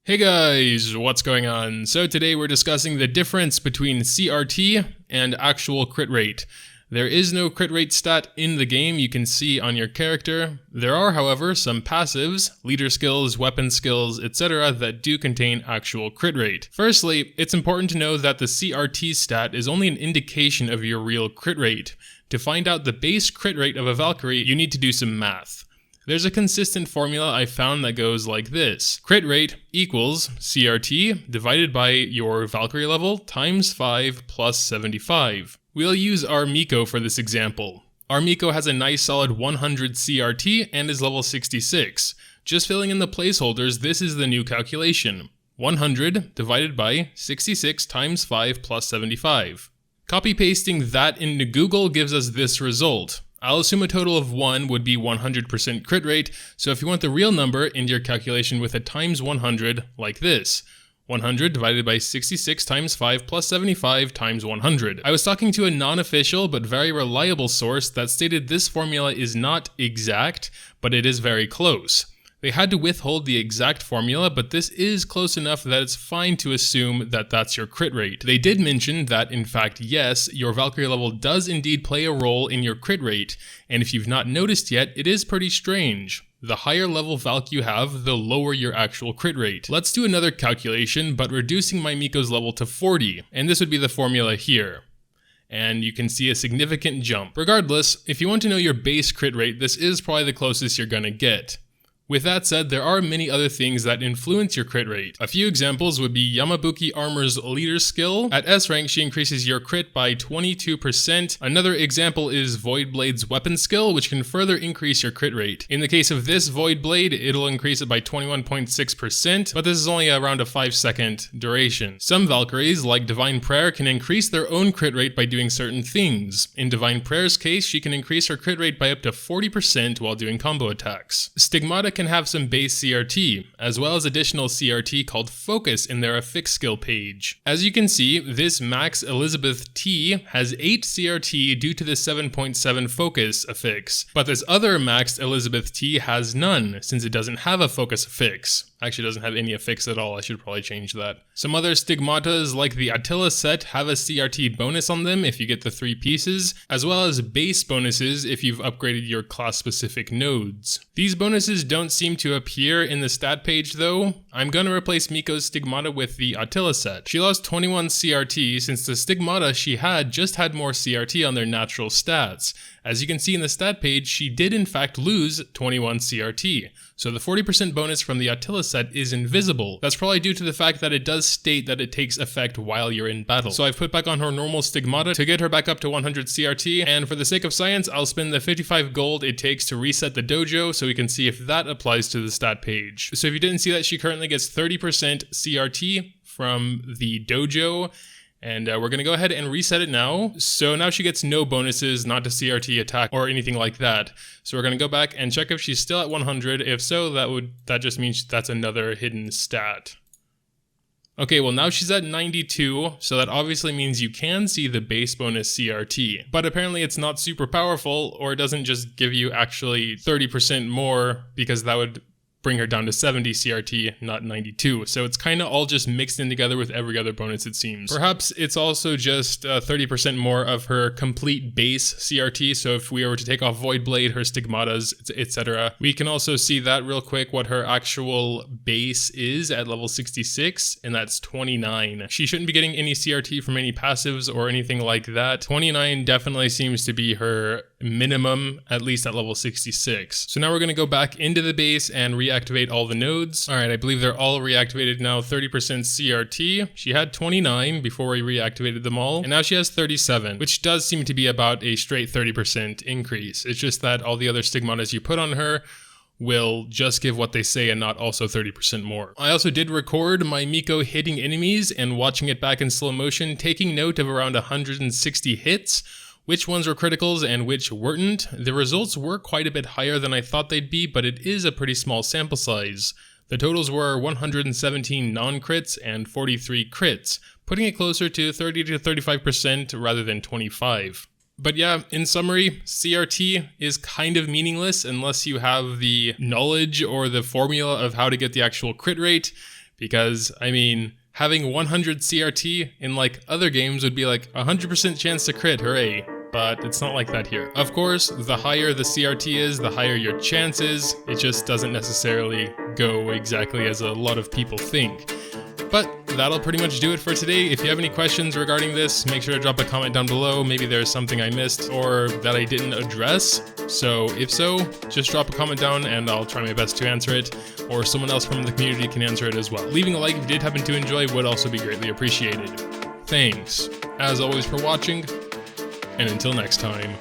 Hey guys, what's going on? So today we're discussing the difference between CRT and actual crit rate. There is no crit rate stat in the game you can see on your character. There are, however, some passives, leader skills, weapon skills, etc. that do contain actual crit rate. Firstly, it's important to know that the CRT stat is only an indication of your real crit rate. To find out the base crit rate of a Valkyrie, you need to do some math. There's a consistent formula I found that goes like this. Crit rate equals CRT divided by your Valkyrie level times 5 plus 75. We'll use our Miko for this example. Our Miko has a nice solid 100 CRT and is level 66. Just filling in the placeholders, this is the new calculation. 100 divided by 66 times 5 plus 75. Copy pasting that into Google gives us this result. I'll assume a total of 1 would be 100% crit rate, so if you want the real number into your calculation with a times 100, like this. 100 divided by 66 times 5 plus 75 times 100. I was talking to a non-official but very reliable source that stated this formula is not exact, but it is very close. They had to withhold the exact formula, but this is close enough that it's fine to assume that that's your crit rate. They did mention that, in fact, yes, your Valkyrie level does indeed play a role in your crit rate, and if you've not noticed yet, it is pretty strange. The higher level Valk you have, the lower your actual crit rate. Let's do another calculation, but reducing my Miko's level to 40, and this would be the formula here. And you can see a significant jump. Regardless, if you want to know your base crit rate, this is probably the closest you're gonna get. With that said, there are many other things that influence your crit rate. A few examples would be Yamabuki Armor's leader skill. At S rank, she increases your crit by 22%. Another example is Void Blade's weapon skill, which can further increase your crit rate. In the case of this Void Blade, it'll increase it by 21.6%, but this is only around a 5-second duration. Some Valkyries, like Divine Prayer, can increase their own crit rate by doing certain things. In Divine Prayer's case, she can increase her crit rate by up to 40% while doing combo attacks. Stigmata can have some base CRT, as well as additional CRT called Focus in their affix skill page. As you can see, this Max Elizabeth T has 8 CRT due to the 7.7 Focus affix, but this other Max Elizabeth T has none, since it doesn't have a Focus affix. Actually doesn't have any affix at all, I should probably change that. Some other stigmatas like the Attila set have a CRT bonus on them if you get the 3 pieces, as well as base bonuses if you've upgraded your class-specific nodes. These bonuses don't seem to appear in the stat page though. I'm gonna replace Miko's stigmata with the Attila set. She lost 21 CRT since the stigmata she had just had more CRT on their natural stats. As you can see in the stat page, she did in fact lose 21 CRT. So the 40% bonus from the Attila set is invisible. That's probably due to the fact that it does state that it takes effect while you're in battle. So I've put back on her normal stigmata to get her back up to 100 CRT, and for the sake of science, I'll spend the 55 gold it takes to reset the dojo so we can see if that applies to the stat page. So if you didn't see that, she currently gets 30% CRT from the dojo, and we're going to go ahead and reset it now. So now she gets no bonuses, not to CRT attack or anything like that. So we're going to go back and check if she's still at 100. If so, that just means that's another hidden stat. Okay, well now she's at 92, so that obviously means you can see the base bonus CRT. But apparently it's not super powerful, or it doesn't just give you actually 30% more, because that would bring her down to 70 CRT, not 92. So it's kind of all just mixed in together with every other bonus, it seems. Perhaps it's also just 30% more of her complete base CRT. So if we were to take off Void Blade, her stigmatas, etc., we can also see that real quick what her actual base is at level 66, and that's 29. She shouldn't be getting any CRT from any passives or anything like that. 29 definitely seems to be her minimum, at least at level 66. So now we're going to go back into the base and reactivate all the nodes. Alright, I believe they're all reactivated now. 30% CRT. She had 29 before we reactivated them all, and now she has 37, which does seem to be about a straight 30% increase. It's just that all the other stigmatas you put on her will just give what they say and not also 30% more. I also did record my Miko hitting enemies and watching it back in slow motion, taking note of around 160 hits, which ones were criticals and which weren't. The results were quite a bit higher than I thought they'd be, but it is a pretty small sample size. The totals were 117 non-crits and 43 crits, putting it closer to 30 to 35% rather than 25. But yeah, in summary, CRT is kind of meaningless unless you have the knowledge or the formula of how to get the actual crit rate. Because, I mean, having 100 CRT in like other games would be like 100% chance to crit, hooray. But it's not like that here. Of course, the higher the CRT is, the higher your chances. It just doesn't necessarily go exactly as a lot of people think. But that'll pretty much do it for today. If you have any questions regarding this, make sure to drop a comment down below. Maybe there's something I missed or that I didn't address. So if so, just drop a comment down and I'll try my best to answer it, or someone else from the community can answer it as well. Leaving a like if you did happen to enjoy would also be greatly appreciated. Thanks, as always, for watching, and until next time.